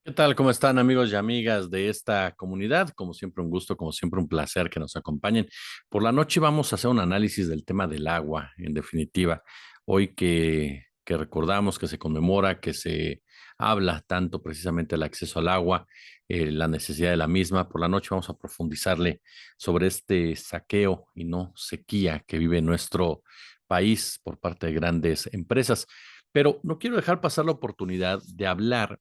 ¿Qué tal? ¿Cómo están amigos y amigas de esta comunidad? Como siempre un gusto, como siempre un placer que nos acompañen. Por la noche vamos a hacer un análisis del tema del agua, en definitiva. Hoy que recordamos, que se conmemora, que se habla tanto precisamente del acceso al agua, la necesidad de la misma. Por la noche vamos a profundizarle sobre este saqueo y no sequía que vive nuestro país por parte de grandes empresas. Pero no quiero dejar pasar la oportunidad de hablar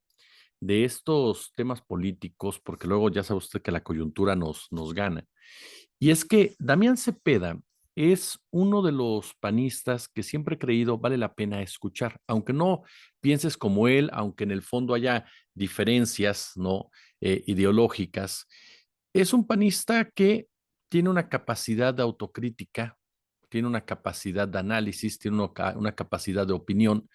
de estos temas políticos, porque luego ya sabe usted que la coyuntura nos gana. Y es que Damián Cepeda es uno de los panistas que siempre he creído vale la pena escuchar, aunque no pienses como él, aunque en el fondo haya diferencias, ¿no? Ideológicas. Es un panista que tiene una capacidad de autocrítica, tiene una capacidad de análisis, tiene una capacidad de opinión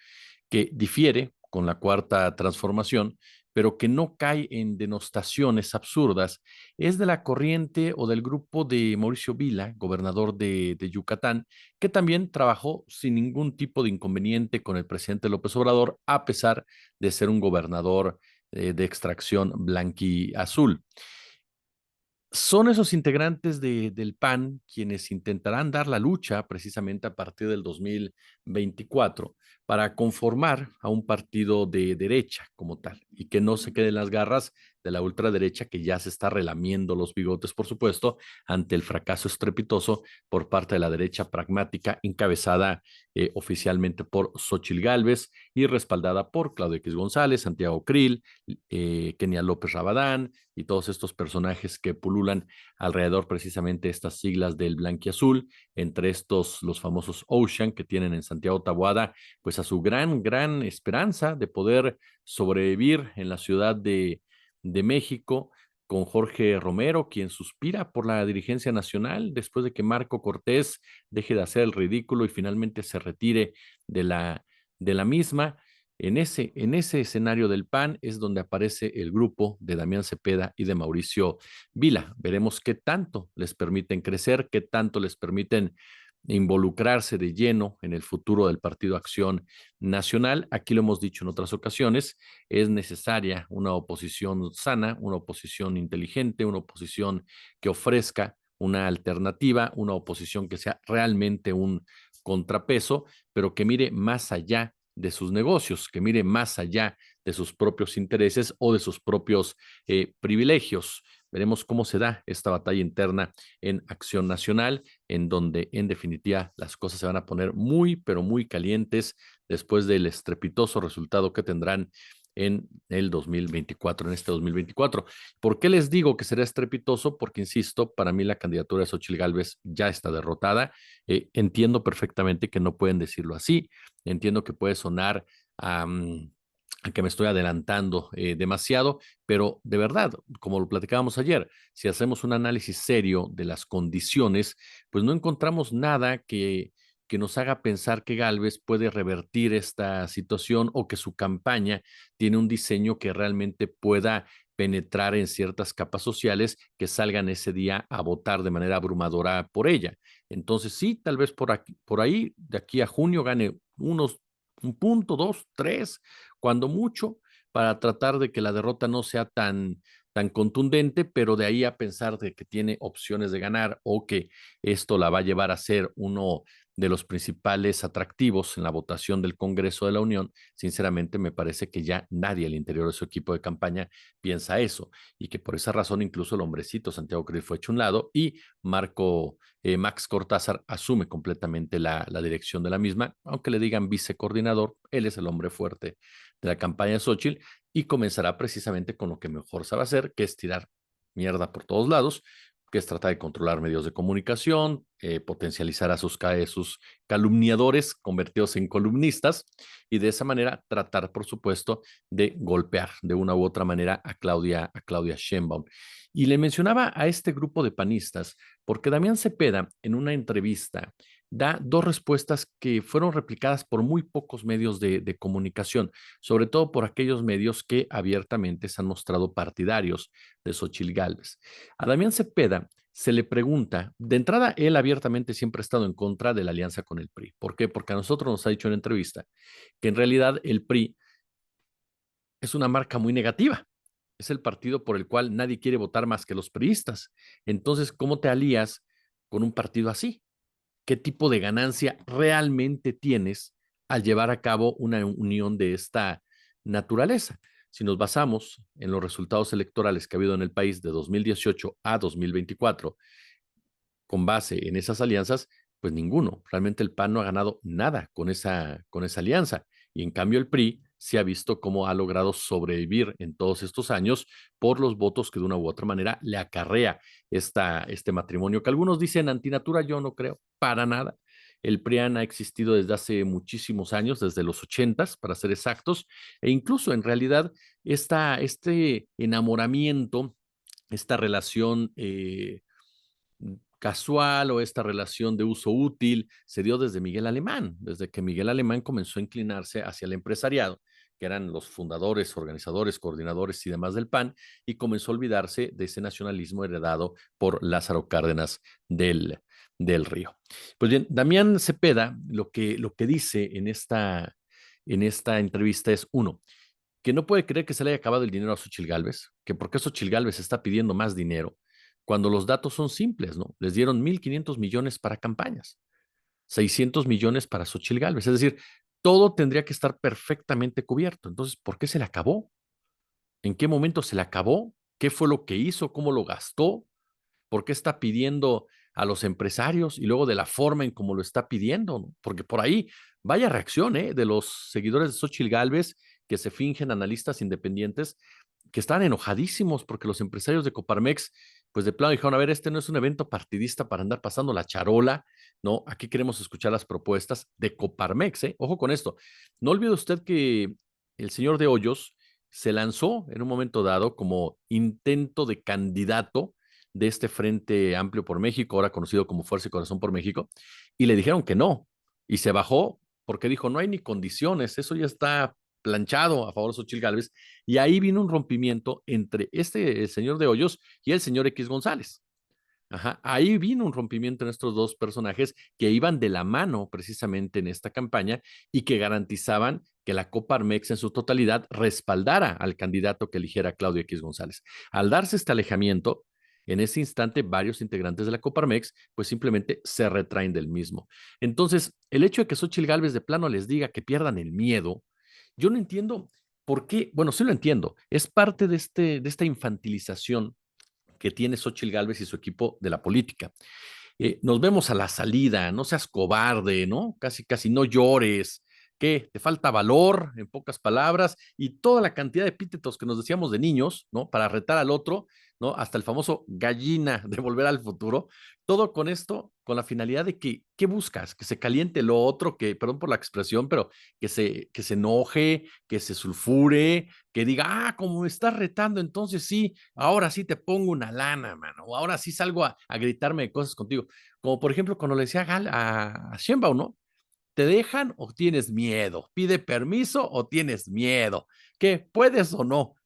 que difiere con la cuarta transformación, pero que no cae en denostaciones absurdas. Es de la corriente o del grupo de Mauricio Vila, gobernador de Yucatán, que también trabajó sin ningún tipo de inconveniente con el presidente López Obrador, a pesar de ser un gobernador de extracción blanquiazul. Son esos integrantes del PAN quienes intentarán dar la lucha precisamente a partir del 2024 para conformar a un partido de derecha como tal y que no se quede en las garras de la ultraderecha que ya se está relamiendo los bigotes, por supuesto, ante el fracaso estrepitoso por parte de la derecha pragmática encabezada oficialmente por Xochitl Gálvez y respaldada por Claudio X González, Santiago Krill, Kenia López Rabadán, y todos estos personajes que pululan alrededor precisamente de estas siglas del blanquiazul, entre estos los famosos Ocean que tienen en Santiago Taboada, pues a su gran esperanza de poder sobrevivir en la Ciudad de México con Jorge Romero, quien suspira por la dirigencia nacional después de que Marco Cortés deje de hacer el ridículo y finalmente se retire de la misma. En ese escenario del PAN es donde aparece el grupo de Damián Cepeda y de Mauricio Vila. Veremos qué tanto les permiten crecer, qué tanto les permiten involucrarse de lleno en el futuro del Partido Acción Nacional. Aquí lo hemos dicho en otras ocasiones, es necesaria una oposición sana, una oposición inteligente, una oposición que ofrezca una alternativa, una oposición que sea realmente un contrapeso, pero que mire más allá de sus negocios, que mire más allá de sus propios intereses o de sus propios privilegios. Veremos cómo se da esta batalla interna en Acción Nacional, en donde en definitiva las cosas se van a poner muy, pero muy calientes después del estrepitoso resultado que tendrán en el 2024, en este 2024. ¿Por qué les digo que será estrepitoso? Porque, insisto, para mí la candidatura de Xochitl Gálvez ya está derrotada. Entiendo perfectamente que no pueden decirlo así. Entiendo que puede sonar a que me estoy adelantando demasiado, pero de verdad, como lo platicábamos ayer, si hacemos un análisis serio de las condiciones, pues no encontramos nada que nos haga pensar que Gálvez puede revertir esta situación o que su campaña tiene un diseño que realmente pueda penetrar en ciertas capas sociales que salgan ese día a votar de manera abrumadora por ella. Entonces sí, tal vez por ahí, de aquí a junio gane un punto, dos, tres, cuando mucho, para tratar de que la derrota no sea tan contundente, pero de ahí a pensar de que tiene opciones de ganar o que esto la va a llevar a ser uno de los principales atractivos en la votación del Congreso de la Unión, sinceramente me parece que ya nadie al interior de su equipo de campaña piensa eso y que por esa razón incluso el hombrecito Santiago Cruz fue hecho un lado y Max Cortázar asume completamente la dirección de la misma, aunque le digan vicecoordinador, él es el hombre fuerte de la campaña de Xochitl y comenzará precisamente con lo que mejor sabe hacer, que es tirar mierda por todos lados, que es tratar de controlar medios de comunicación, potencializar a sus calumniadores, convertidos en columnistas, y de esa manera tratar, por supuesto, de golpear de una u otra manera a Claudia Sheinbaum. Y le mencionaba a este grupo de panistas porque Damián Cepeda, en una entrevista, da dos respuestas que fueron replicadas por muy pocos medios de comunicación, sobre todo por aquellos medios que abiertamente se han mostrado partidarios de Xochitl Gálvez. A Damián Cepeda se le pregunta, de entrada, él abiertamente siempre ha estado en contra de la alianza con el PRI. ¿Por qué? Porque a nosotros nos ha dicho en entrevista que en realidad el PRI es una marca muy negativa, es el partido por el cual nadie quiere votar más que los priistas. Entonces, ¿cómo te alías con un partido así? ¿Qué tipo de ganancia realmente tienes al llevar a cabo una unión de esta naturaleza? Si nos basamos en los resultados electorales que ha habido en el país de 2018 a 2024, con base en esas alianzas, pues ninguno. Realmente el PAN no ha ganado nada con esa alianza. Y en cambio el PRI se ha visto cómo ha logrado sobrevivir en todos estos años por los votos que de una u otra manera le acarrea este matrimonio, que algunos dicen antinatura, yo no creo, para nada. El PRIAN ha existido desde hace muchísimos años, desde los 80s, para ser exactos, e incluso en realidad este enamoramiento, esta relación casual o esta relación de uso útil se dio desde Miguel Alemán, desde que Miguel Alemán comenzó a inclinarse hacia el empresariado, que eran los fundadores, organizadores, coordinadores y demás del PAN, y comenzó a olvidarse de ese nacionalismo heredado por Lázaro Cárdenas del Río. Pues bien, Damián Cepeda lo que dice en esta entrevista es, uno, que no puede creer que se le haya acabado el dinero a Xochitl Gálvez, que porque Xochitl Gálvez está pidiendo más dinero, cuando los datos son simples, ¿no? Les dieron 1,500 millones para campañas, 600 millones para Xochitl Gálvez, es decir, todo tendría que estar perfectamente cubierto. Entonces, ¿por qué se le acabó? ¿En qué momento se le acabó? ¿Qué fue lo que hizo? ¿Cómo lo gastó? ¿Por qué está pidiendo a los empresarios y luego de la forma en cómo lo está pidiendo? ¿No? Porque por ahí, vaya reacción, de los seguidores de Xochitl Gálvez que se fingen analistas independientes, que están enojadísimos porque los empresarios de Coparmex, pues de plano dijeron, a ver, este no es un evento partidista para andar pasando la charola, ¿no? Aquí queremos escuchar las propuestas de Coparmex, ¿eh? Ojo con esto. No olvide usted que el señor de Hoyos se lanzó en un momento dado como intento de candidato de este Frente Amplio por México, ahora conocido como Fuerza y Corazón por México, y le dijeron que no, y se bajó porque dijo, no hay ni condiciones, eso ya está planchado a favor de Xochitl Gálvez, y ahí vino un rompimiento entre el señor de Hoyos y el señor X González. Ajá, ahí vino un rompimiento en estos dos personajes que iban de la mano precisamente en esta campaña y que garantizaban que la Coparmex en su totalidad respaldara al candidato que eligiera Claudio X González. Al darse este alejamiento, en ese instante varios integrantes de la Coparmex pues simplemente se retraen del mismo. Entonces, el hecho de que Xochitl Gálvez de plano les diga que pierdan el miedo, yo no entiendo por qué, bueno, sí lo entiendo, es parte de esta infantilización que tiene Xochitl Gálvez y su equipo de la política. Nos vemos a la salida, no seas cobarde, ¿no? Casi, casi no llores. ¿Qué? Te falta valor, en pocas palabras, y toda la cantidad de epítetos que nos decíamos de niños, ¿no? Para retar al otro, ¿no? Hasta el famoso gallina de Volver al Futuro. Todo con esto, con la finalidad de que, ¿qué buscas? Que se caliente lo otro, que, perdón por la expresión, pero que se enoje, que se sulfure, que diga, ah, como me estás retando, entonces sí, ahora sí te pongo una lana, mano, o ahora sí salgo a gritarme de cosas contigo. Como por ejemplo, cuando le decía a Sheinbaum, ¿no? ¿Te dejan o tienes miedo? ¿Pide permiso o tienes miedo? ¿Qué? ¿Puedes o no?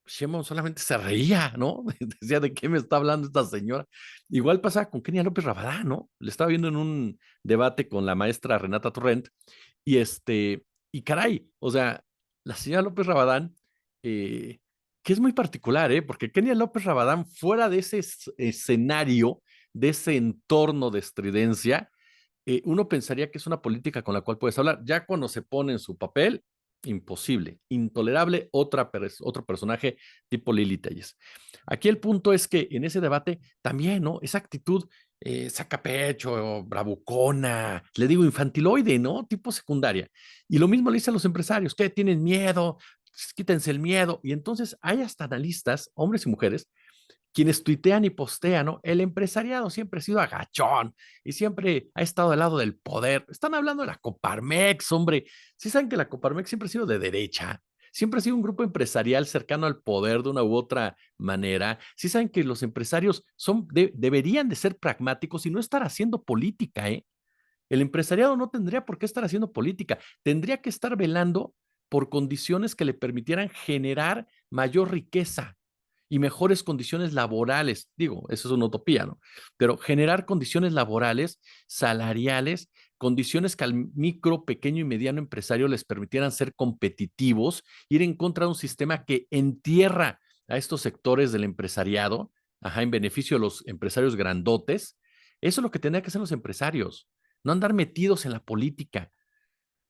Sheinbaum solamente se reía, ¿no? Decía, ¿de qué me está hablando esta señora? Igual pasa con Kenia López Rabadán, ¿no? Le estaba viendo en un debate con la maestra Renata Torrent y y caray, o sea, la señora López Rabadán, eh, que es muy particular, ¿eh? Porque Kenia López Rabadán, fuera de ese escenario, de ese entorno de estridencia, uno pensaría que es una política con la cual puedes hablar. Ya cuando se pone en su papel, imposible, intolerable, otro personaje tipo Lili Telles. Aquí el punto es que en ese debate también, ¿no? Esa actitud saca pecho, bravucona, le digo infantiloide, ¿no? Tipo secundaria. Y lo mismo le dice a los empresarios, que tienen miedo, quítense el miedo. Y entonces hay hasta analistas, hombres y mujeres, quienes tuitean y postean, ¿no? El empresariado siempre ha sido agachón y siempre ha estado del lado del poder. Están hablando de la Coparmex, hombre. Sí saben que la Coparmex siempre ha sido de derecha, siempre ha sido un grupo empresarial cercano al poder de una u otra manera. Sí saben que los empresarios deberían de ser pragmáticos y no estar haciendo política, ¿eh? El empresariado no tendría por qué estar haciendo política, tendría que estar velando por condiciones que le permitieran generar mayor riqueza y mejores condiciones laborales. Digo, eso es una utopía, ¿no? Pero generar condiciones laborales, salariales, condiciones que al micro, pequeño y mediano empresario les permitieran ser competitivos, ir en contra de un sistema que entierra a estos sectores del empresariado, en beneficio de los empresarios grandotes. Eso es lo que tendrían que hacer los empresarios, no andar metidos en la política.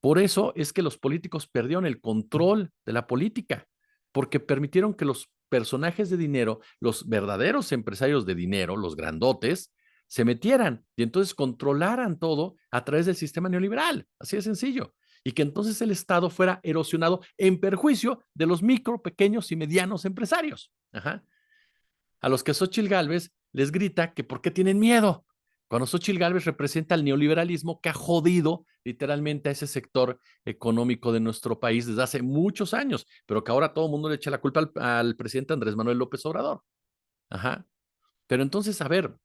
Por eso es que los políticos perdieron el control de la política, porque permitieron que los personajes de dinero, los verdaderos empresarios de dinero, los grandotes, se metieran y entonces controlaran todo a través del sistema neoliberal. Así de sencillo. Y que entonces el Estado fuera erosionado en perjuicio de los micro, pequeños y medianos empresarios. A los que Xóchitl Gálvez les grita que por qué tienen miedo, cuando Xóchitl Gálvez representa el neoliberalismo que ha jodido literalmente a ese sector económico de nuestro país desde hace muchos años, pero que ahora todo el mundo le echa la culpa al presidente Andrés Manuel López Obrador. Ajá. Pero entonces, a ver,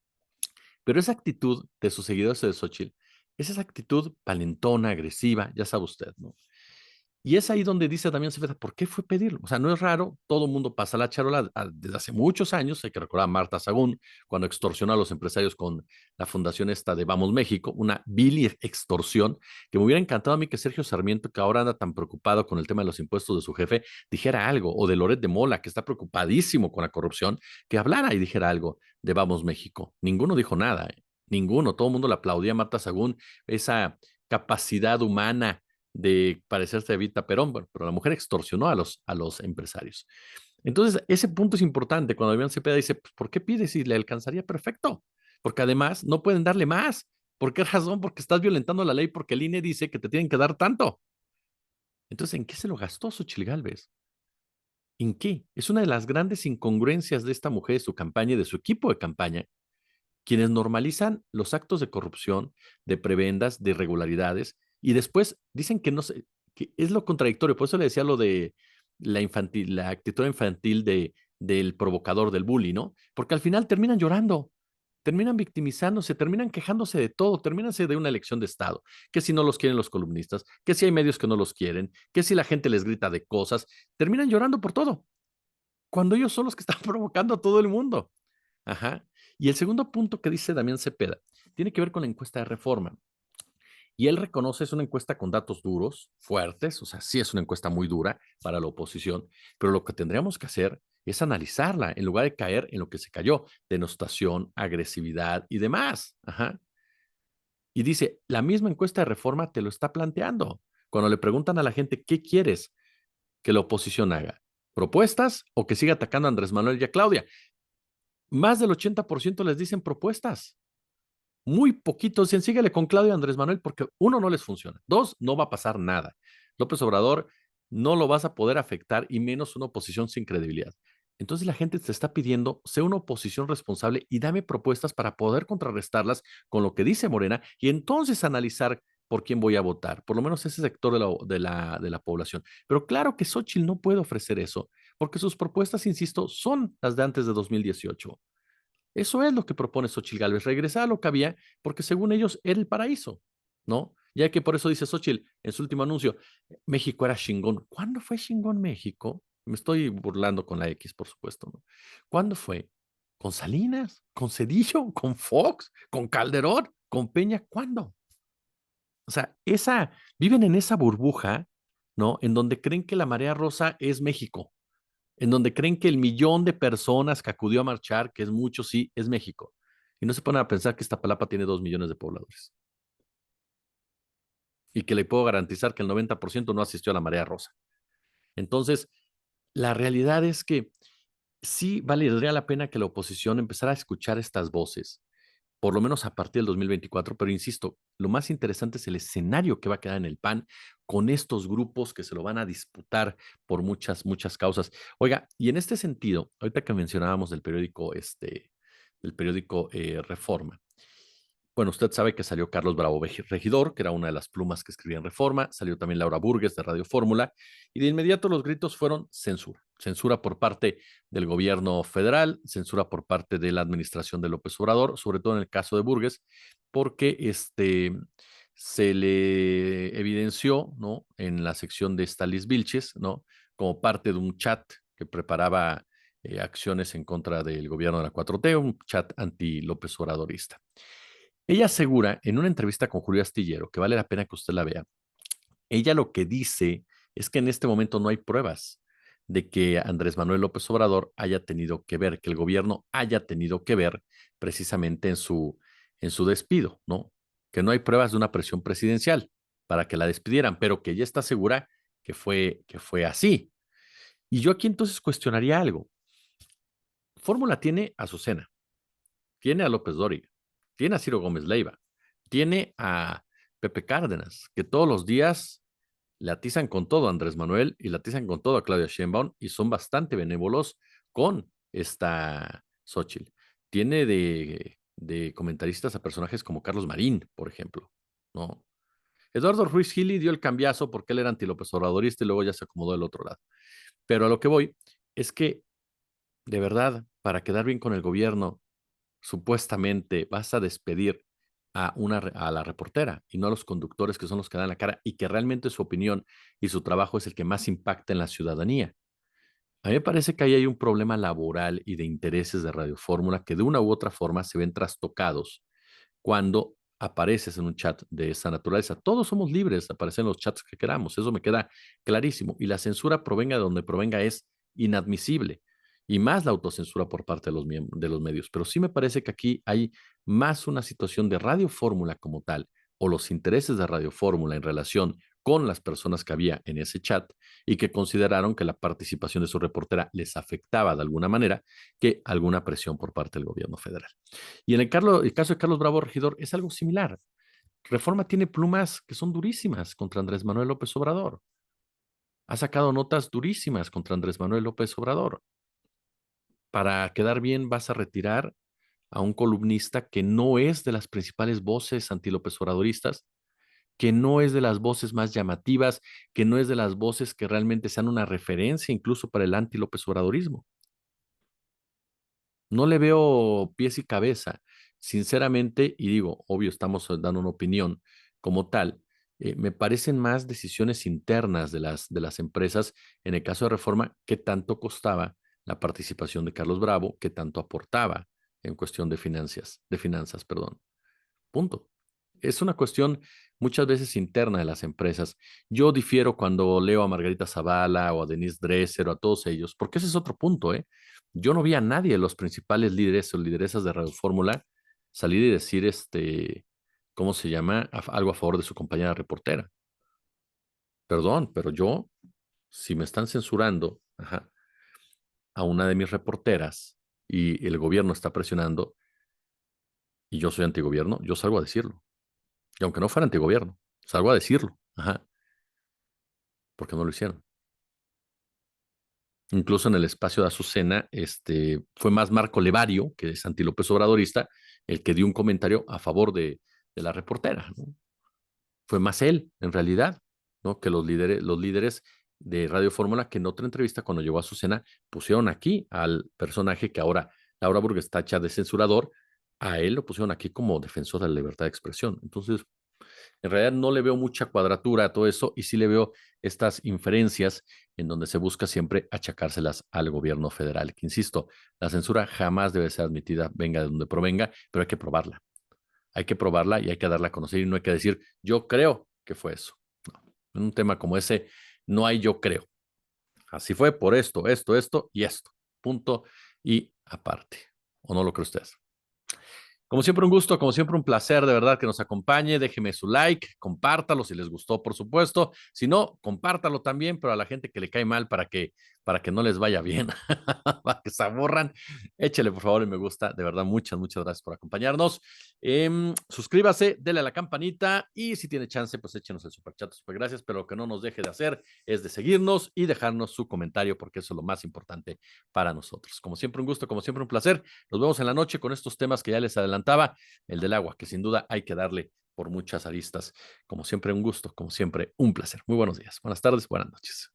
pero esa actitud de sus seguidores de Xóchitl es esa actitud palentona, agresiva, ya sabe usted, ¿no? Y es ahí donde dice Damián Cepeda, ¿por qué fue pedirlo? O sea, no es raro, todo el mundo pasa la charola desde hace muchos años. Hay que recordar a Marta Sagún cuando extorsionó a los empresarios con la fundación esta de Vamos México, una vil extorsión que me hubiera encantado a mí que Sergio Sarmiento, que ahora anda tan preocupado con el tema de los impuestos de su jefe, dijera algo, o de Loret de Mola, que está preocupadísimo con la corrupción, que hablara y dijera algo de Vamos México. Ninguno dijo nada, ninguno, todo el mundo le aplaudía a Marta Sagún, esa capacidad humana de parecerse a Evita Perón, bueno, pero la mujer extorsionó a los empresarios. Entonces, ese punto es importante. Cuando Damián Cepeda dice, pues, ¿por qué pide si le alcanzaría perfecto? Porque además no pueden darle más. ¿Por qué razón? Porque estás violentando la ley porque el INE dice que te tienen que dar tanto. Entonces, ¿en qué se lo gastó Xochitl Gálvez? ¿En qué? Es una de las grandes incongruencias de esta mujer, de su campaña y de su equipo de campaña, quienes normalizan los actos de corrupción, de prebendas, de irregularidades, y después dicen que no sé, que es lo contradictorio. Por eso le decía lo de la actitud infantil del provocador, del bully, ¿no? Porque al final terminan llorando, terminan victimizándose, terminan quejándose de todo, terminanse de una elección de Estado, que si no los quieren los columnistas, que si hay medios que no los quieren, que si la gente les grita de cosas, terminan llorando por todo, cuando ellos son los que están provocando a todo el mundo. Ajá. Y el segundo punto que dice Damián Cepeda tiene que ver con la encuesta de Reforma. Y él reconoce, es una encuesta con datos duros, fuertes, o sea, sí es una encuesta muy dura para la oposición, pero lo que tendríamos que hacer es analizarla en lugar de caer en lo que se cayó, denostación, agresividad y demás. Ajá. Y dice, la misma encuesta de Reforma te lo está planteando. Cuando le preguntan a la gente, ¿qué quieres que la oposición haga? ¿Propuestas o que siga atacando a Andrés Manuel y a Claudia? Más del 80% les dicen propuestas. Muy poquitos dicen, síguele con Claudio y Andrés Manuel, porque uno, no les funciona. Dos, no va a pasar nada. López Obrador no lo vas a poder afectar y menos una oposición sin credibilidad. Entonces la gente te está pidiendo, sé una oposición responsable y dame propuestas para poder contrarrestarlas con lo que dice Morena y entonces analizar por quién voy a votar, por lo menos ese sector de la población. Pero claro que Xochitl no puede ofrecer eso, porque sus propuestas, insisto, son las de antes de 2018. Eso es lo que propone Xochitl Gálvez, regresar a lo que había, porque según ellos era el paraíso, ¿no? Ya que por eso dice Xochitl en su último anuncio, México era chingón. ¿Cuándo fue chingón México? Me estoy burlando con la X, por supuesto, ¿no? ¿Cuándo fue? ¿Con Salinas? ¿Con Cedillo? ¿Con Fox? ¿Con Calderón? ¿Con Peña? ¿Cuándo? O sea, viven en esa burbuja, ¿no? En donde creen que la marea rosa es México, en donde creen que el millón de personas que acudió a marchar, que es mucho, sí, es México. Y no se ponen a pensar que Iztapalapa tiene 2 millones de pobladores y que le puedo garantizar que el 90% no asistió a la marea rosa. Entonces, la realidad es que sí valdría la pena que la oposición empezara a escuchar estas voces, por lo menos a partir del 2024, pero insisto, lo más interesante es el escenario que va a quedar en el PAN con estos grupos que se lo van a disputar por muchas, muchas causas. Oiga, y en este sentido, ahorita que mencionábamos del periódico Reforma, bueno, usted sabe que salió Carlos Bravo Regidor, que era una de las plumas que escribía en Reforma, salió también Laura Burgues de Radio Fórmula, y de inmediato los gritos fueron censura. Censura por parte del gobierno federal, censura por parte de la administración de López Obrador, sobre todo en el caso de Burgues, porque se le evidenció, ¿no? En la sección de Stalis Vilches, ¿no? Como parte de un chat que preparaba acciones en contra del gobierno de la 4T, un chat anti-López Obradorista. Ella asegura en una entrevista con Julio Astillero, que vale la pena que usted la vea, ella lo que dice es que en este momento no hay pruebas de que Andrés Manuel López Obrador haya tenido que ver, que el gobierno haya tenido que ver precisamente en su despido, ¿no? Que no hay pruebas de una presión presidencial para que la despidieran, pero que ella está segura que fue así. Y yo aquí entonces cuestionaría algo. Fórmula tiene a Azucena, tiene a López Dóriga, tiene a Ciro Gómez Leiva, tiene a Pepe Cárdenas, que todos los días le atizan con todo a Andrés Manuel y le atizan con todo a Claudia Sheinbaum y son bastante benévolos con esta Xochitl. Tiene de comentaristas a personajes como Carlos Marín, por ejemplo, ¿no? Eduardo Ruiz Gili dio el cambiazo porque él era anti-López Obradorista y luego ya se acomodó del otro lado. Pero a lo que voy es que, de verdad, para quedar bien con el gobierno, supuestamente vas a despedir a la reportera y no a los conductores que son los que dan la cara y que realmente su opinión y su trabajo es el que más impacta en la ciudadanía. A mí me parece que ahí hay un problema laboral y de intereses de Radio Fórmula que de una u otra forma se ven trastocados cuando apareces en un chat de esa naturaleza. Todos somos libres de aparecer en los chats que queramos, eso me queda clarísimo. Y la censura provenga de donde provenga es inadmisible. Y más la autocensura por parte de los medios. Pero sí me parece que aquí hay más una situación de Radio Fórmula como tal, o los intereses de Radio Fórmula en relación con las personas que había en ese chat y que consideraron que la participación de su reportera les afectaba de alguna manera que alguna presión por parte del gobierno federal. Y en el caso de Carlos Bravo Regidor es algo similar. Reforma tiene plumas que son durísimas contra Andrés Manuel López Obrador. Ha sacado notas durísimas contra Andrés Manuel López Obrador. Para quedar bien vas a retirar a un columnista que no es de las principales voces anti-López Obradoristas, que no es de las voces más llamativas, que no es de las voces que realmente sean una referencia incluso para el anti-López Obradorismo. No le veo pies y cabeza, sinceramente, y digo, obvio, estamos dando una opinión como tal. Me parecen más decisiones internas de las empresas, en el caso de Reforma, qué tanto costaba la participación de Carlos Bravo, qué tanto aportaba en cuestión de finanzas, perdón. Punto. Es una cuestión muchas veces interna de las empresas. Yo difiero cuando leo a Margarita Zavala o a Denise Dresser o a todos ellos, porque ese es otro punto, ¿eh? Yo no vi a nadie de los principales líderes o lideresas de Radio Fórmula salir y decir, ¿cómo se llama? Algo a favor de su compañera reportera. Perdón, pero yo, si me están censurando, ajá, a una de mis reporteras y el gobierno está presionando y yo soy antigobierno, yo salgo a decirlo. Y aunque no fuera antigobierno, salgo a decirlo. Ajá, porque no lo hicieron. Incluso en el espacio de Azucena, fue más Marco Levario, que es anti López Obradorista, el que dio un comentario a favor de la reportera, ¿no? Fue más él, en realidad, ¿no? Que los líderes de Radio Fórmula, que en otra entrevista, cuando llegó a Azucena, pusieron aquí al personaje que ahora Laura Burgues tacha de censurador, a él lo pusieron aquí como defensor de la libertad de expresión. Entonces, en realidad no le veo mucha cuadratura a todo eso y sí le veo estas inferencias en donde se busca siempre achacárselas al gobierno federal. Que insisto, la censura jamás debe ser admitida, venga de donde provenga, pero hay que probarla. Hay que probarla y hay que darla a conocer y no hay que decir, yo creo que fue eso. No, en un tema como ese no hay yo creo. Así fue por esto y esto. Punto y aparte. ¿O no lo cree usted? Como siempre un gusto, como siempre un placer de verdad que nos acompañe. Déjeme su like, compártalo si les gustó, por supuesto. Si no, compártalo también, pero a la gente que le cae mal para que no les vaya bien, para que se aburran, échele por favor el me gusta. De verdad, muchas gracias por acompañarnos. Suscríbase, dele a la campanita y si tiene chance, pues échenos el superchat, super gracias. Pero lo que no nos deje de hacer es de seguirnos y dejarnos su comentario, porque eso es lo más importante para nosotros. Como siempre, un gusto, como siempre, un placer. Nos vemos en la noche con estos temas que ya les adelantaba, el del agua, que sin duda hay que darle por muchas aristas. Como siempre, un gusto, como siempre, un placer. Muy buenos días, buenas tardes, buenas noches.